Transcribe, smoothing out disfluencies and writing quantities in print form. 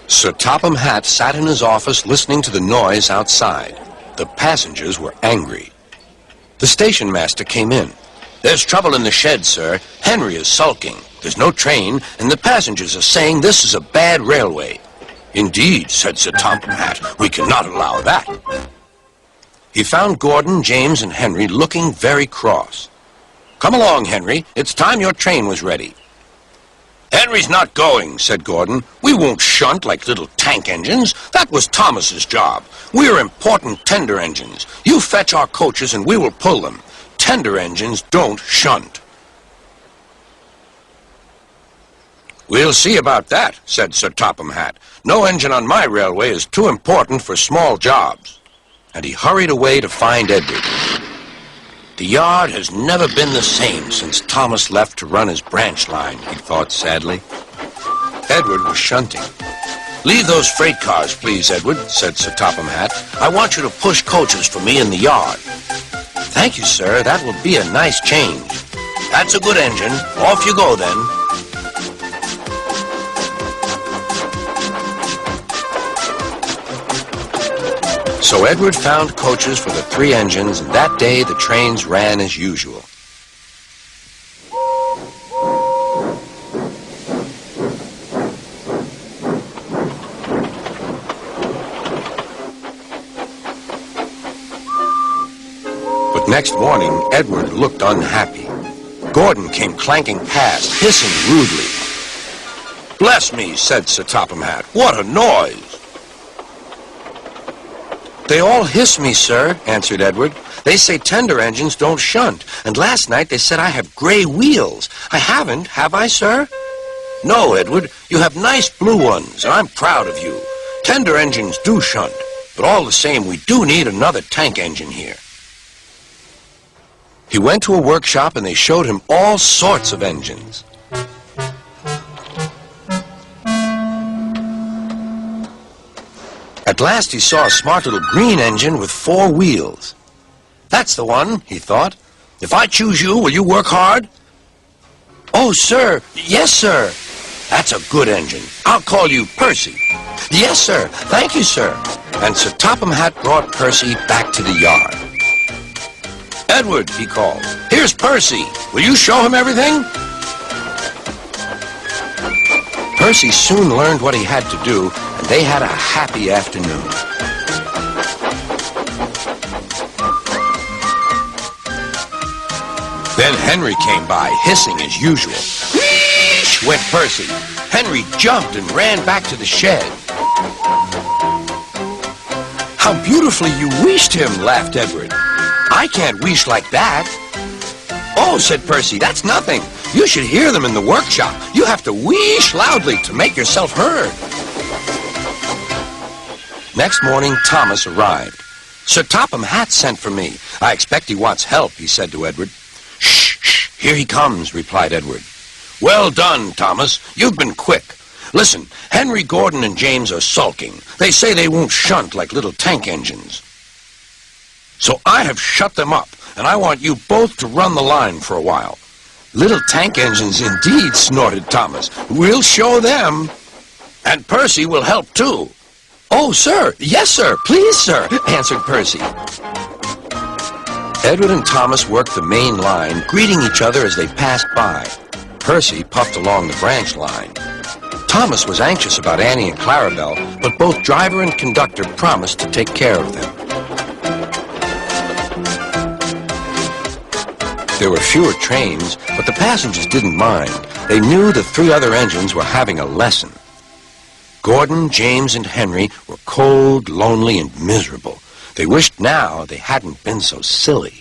Sir Topham Hatt sat in his office listening to the noise outside. The passengers were angry. The station master came in. "There's trouble in the shed, sir. Henry is sulking. There's no train, and the passengers are saying this is a bad railway." "Indeed," said Sir Topham Hatt, "we cannot allow that." He found Gordon, James, and Henry looking very cross. "Come along, Henry. It's time your train was ready." "Henry's not going," said Gordon. "We won't shunt like little tank engines. That was Thomas's job. We're important tender engines. You fetch our coaches and we will pull them. Tender engines don't shunt." "We'll see about that," said Sir Topham Hatt. "No engine on my railway is too important for small jobs." And he hurried away to find Edward. The yard has never been the same since Thomas left to run his branch line, he thought sadly. Edward was shunting. "Leave those freight cars, please, Edward," said Sir Topham Hatt. "I want you to push coaches for me in the yard." "Thank you, sir. That will be a nice change." "That's a good engine. Off you go, then." So Edward found coaches for the 3 engines, and that day the trains ran as usual. But next morning, Edward looked unhappy. Gordon came clanking past, hissing rudely. "Bless me," said Sir Topham Hatt, "what a noise!" "They all hiss me, sir," answered Edward. "They say tender engines don't shunt, and last night they said I have gray wheels. I haven't, have I, sir?" "No, Edward, you have nice blue ones, and I'm proud of you. Tender engines do shunt, but all the same, we do need another tank engine here." He went to a workshop, and they showed him all sorts of engines. At last he saw a smart little green engine with 4 wheels. "That's the one," he thought. "If I choose you, will you work hard?" "Oh, sir. Yes, sir." "That's a good engine. I'll call you Percy." "Yes, sir. Thank you, sir." And Sir Topham Hatt brought Percy back to the yard. "Edward," he called, "here's Percy. Will you show him everything?" Percy soon learned what he had to do, and they had a happy afternoon. Then Henry came by, hissing as usual. "Wheesh!" went Percy. Henry jumped and ran back to the shed. "How beautifully you wheeshed him," laughed Edward. "I can't wheesh like that." "Oh," said Percy, "that's nothing. You should hear them in the workshop. You have to wheesh loudly to make yourself heard." Next morning, Thomas arrived. "Sir Topham Hatt sent for me. I expect he wants help," he said to Edward. "Shh, shh, here he comes," replied Edward. "Well done, Thomas. You've been quick. Listen, Henry, Gordon, and James are sulking. They say they won't shunt like little tank engines. So I have shut them up, and I want you both to run the line for a while." "Little tank engines indeed," snorted Thomas. "We'll show them. And Percy will help too." "Oh, sir. Yes, sir. Please, sir," answered Percy. Edward and Thomas worked the main line, greeting each other as they passed by. Percy puffed along the branch line. Thomas was anxious about Annie and Clarabelle, but both driver and conductor promised to take care of them. There were fewer trains, but the passengers didn't mind. They knew the 3 other engines were having a lesson. Gordon, James, and Henry were cold, lonely, and miserable. They wished now they hadn't been so silly.